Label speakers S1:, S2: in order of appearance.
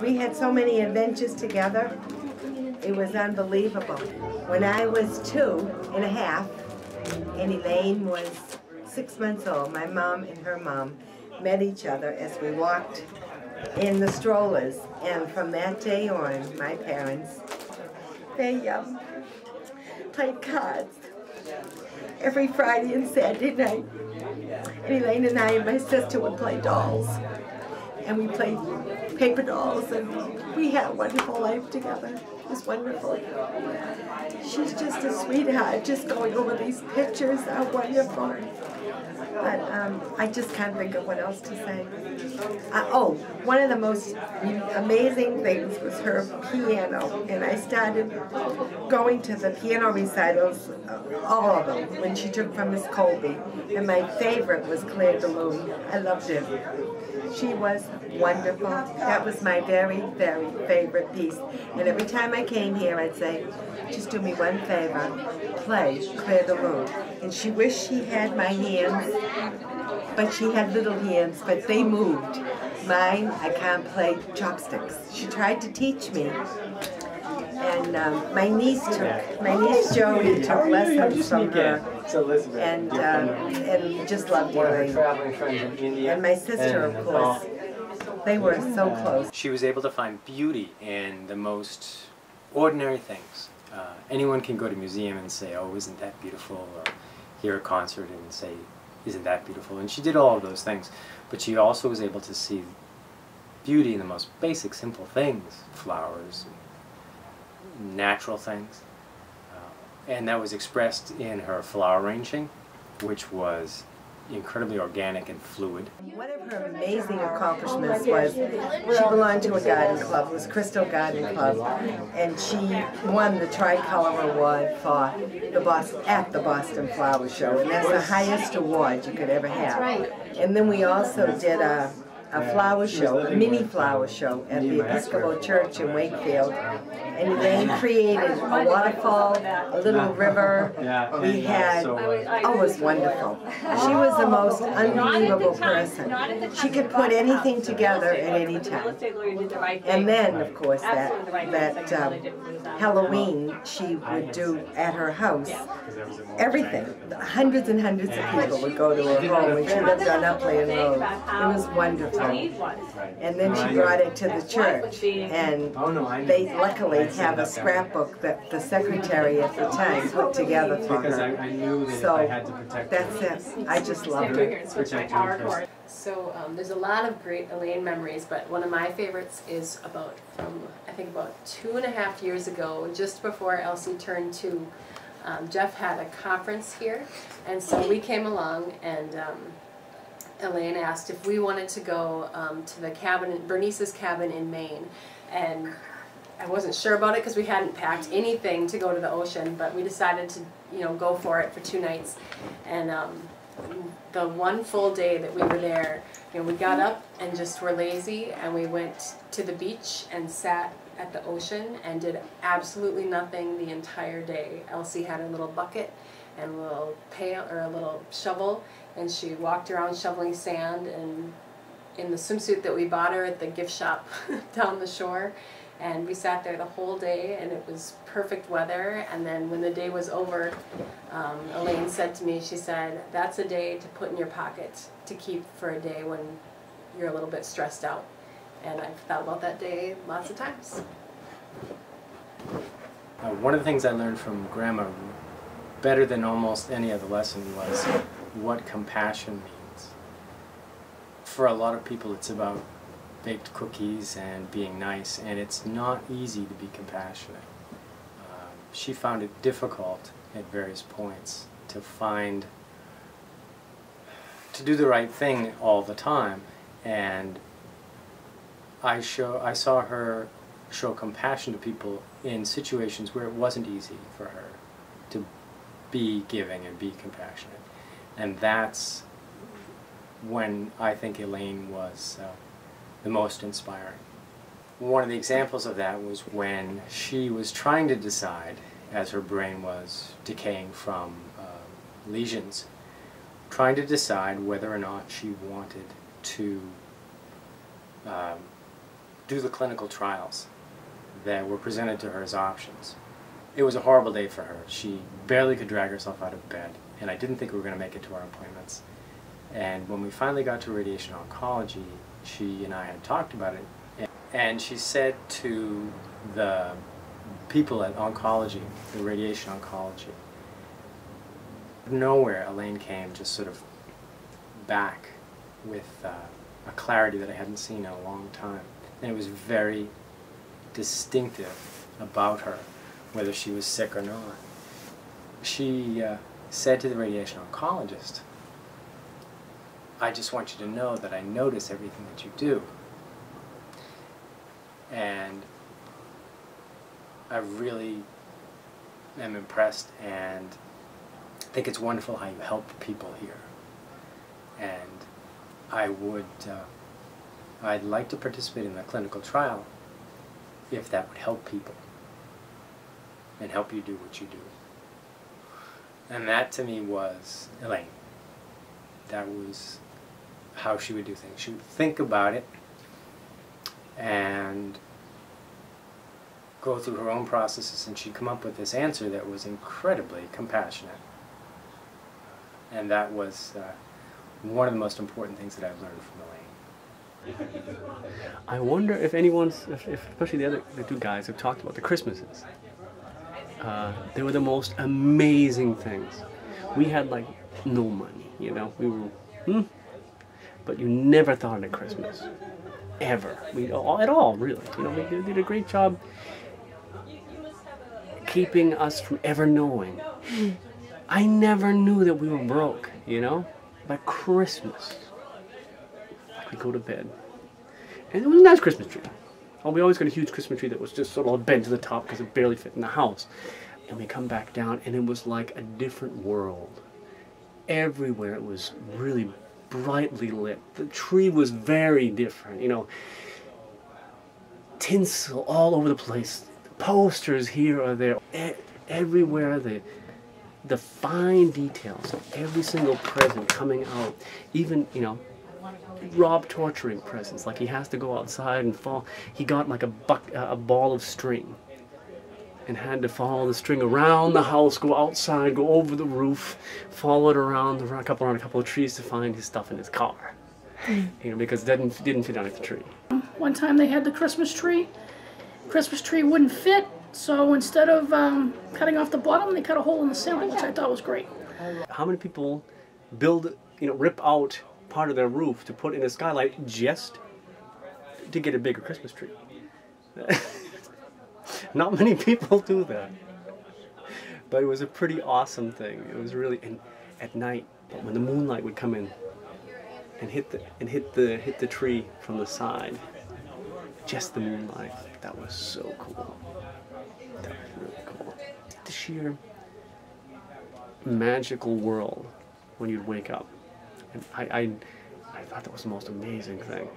S1: We had so many adventures together. It was unbelievable. When I was 2.5 and Elaine was 6 months old, my mom and her mom met each other as we walked in the strollers. And from that day on, my parents, they played cards every Friday and Saturday night. And Elaine and I and my sister would play dolls. And we played paper dolls, and we had a wonderful life together. It was wonderful. She's just a sweetheart. Just going over these pictures are wonderful. But I just can't think of what else to say. Oh, one of the most amazing things was her piano. And I started going to the piano recitals, all of them, when she took from Miss Colby. And my favorite was Claire de Lune. I loved it. She was wonderful. That was my very, very favorite piece. And every time I came here, I'd say, just do me one favor, play Claire de Lune. And she wished she had my hands, but she had little hands, but they moved. Mine, I can't play chopsticks. She tried to teach me. And my niece Jody took lessons from her, and just loved Elaine. And my sister, of course, they were so close.
S2: She was able to find beauty in the most ordinary things. Anyone can go to a museum and say, oh, isn't that beautiful? Or hear a concert and say, isn't that beautiful? And she did all of those things. But she also was able to see beauty in the most basic, simple things. Flowers, natural things. And that was expressed in her flower arranging, which was incredibly organic and fluid.
S1: One of her amazing accomplishments was she belonged to a garden club, it was Crystal Garden Club, and she won the Tricolor Award for at the Boston Flower Show, and that's the highest award you could ever have. And then we also did a flower show, a mini flower show at the Episcopal Church in Wakefield. And Elaine created a waterfall, a little river. We had, oh, it was wonderful. She was the most unbelievable person. She could put anything together at any time. And then, of course, that Halloween she would do at her house. Everything. Hundreds and hundreds of people would go to her home when she lived on Upland Road. It was wonderful. And then she brought it to the church, and they luckily have a scrapbook that the secretary at the time put together for her. So that's it. I just loved it.
S3: So there's a lot of great Elaine memories, but one of my favorites is I think about 2.5 years ago, just before Elsie turned 2. Jeff had a conference here, and so we came along, and Elaine asked if we wanted to go to the cabin, Bernice's cabin in Maine, and I wasn't sure about it because we hadn't packed anything to go to the ocean, but we decided to, go for it for 2 nights. And the one full day that we were there, we got up and just were lazy, and we went to the beach and sat at the ocean and did absolutely nothing the entire day. Elsie had a little bucket and a little pail or a little shovel, and she walked around shoveling sand and in the swimsuit that we bought her at the gift shop down the shore. And we sat there the whole day, and it was perfect weather. And then when the day was over, Elaine said to me, she said, that's a day to put in your pocket to keep for a day when you're a little bit stressed out. And I've thought about that day lots of times.
S2: One of the things I learned from Grandma, better than almost any other lesson, was what compassion means. For a lot of people, it's about baked cookies and being nice, and it's not easy to be compassionate. She found it difficult at various points to do the right thing all the time, and I saw her show compassion to people in situations where it wasn't easy for her to be giving and be compassionate. And that's when I think Elaine was the most inspiring. One of the examples of that was when she was trying to decide, as her brain was decaying from lesions, trying to decide whether or not she wanted to do the clinical trials that were presented to her as options. It was a horrible day for her. She barely could drag herself out of bed, and I didn't think we were going to make it to our appointments. And when we finally got to radiation oncology, she and I had talked about it, and she said to the people at oncology, the radiation oncology, nowhere Elaine came just sort of back with a clarity that I hadn't seen in a long time. And it was very distinctive about her, whether she was sick or not. She said to the radiation oncologist, "I just want you to know that I notice everything that you do. And I really am impressed and think it's wonderful how you help people here. And I'd like to participate in the clinical trial if that would help people and help you do what you do." And that to me was Elaine. That was how she would do things. She would think about it and go through her own processes, and she'd come up with this answer that was incredibly compassionate. And that was one of the most important things that I've learned from Elaine.
S4: I wonder if anyone's, if especially the two guys have talked about the Christmases. They were the most amazing things. We had like no money, you know. We were, but you never thought of Christmas, ever. At all, really. You know, they did a great job keeping us from ever knowing. I never knew that we were broke, you know. By Christmas, we go to bed, and it was a nice Christmas tree. Oh, we always got a huge Christmas tree that was just sort of bent to the top because it barely fit in the house. And we come back down, and it was like a different world. Everywhere it was really brightly lit. The tree was very different, you know. Tinsel all over the place. Posters here or there. Everywhere, the fine details of every single present coming out. Even, you know, Rob torturing presents, like he has to go outside and fall. He got like a ball of string and had to follow the string around the house, go outside, go over the roof, follow it around a couple of trees to find his stuff in his car. You know, because it didn't fit underneath the tree.
S5: One time they had the Christmas tree wouldn't fit, so instead of cutting off the bottom, they cut a hole in the ceiling, which I thought was great.
S4: How many people rip out part of their roof to put in a skylight just to get a bigger Christmas tree? Not many people do that. But it was a pretty awesome thing. It was really, and at night, when the moonlight would come in and hit the tree from the side, just the moonlight, that was so cool. That was really cool. The sheer magical world when you'd wake up. And I thought that was the most amazing thing.